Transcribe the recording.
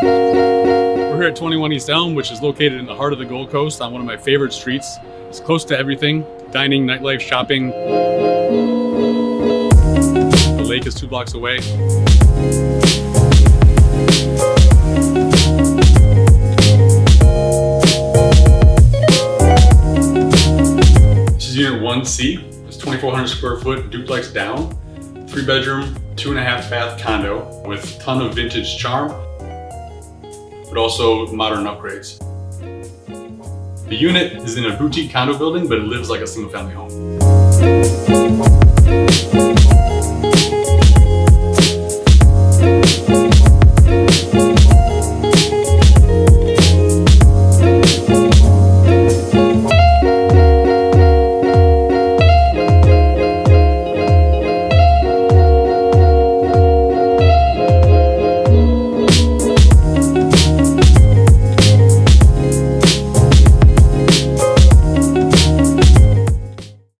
We're here at 21 East Elm, which is located in the heart of the Gold Coast on one of my favorite streets. It's close to everything: dining, nightlife, shopping. The lake is 2 blocks away. This is Unit 1C. It's 2,400 square foot duplex down, 3-bedroom, 2.5 bath condo with a ton of vintage charm, but also modern upgrades. The unit is in a boutique condo building, but it lives like a single family home.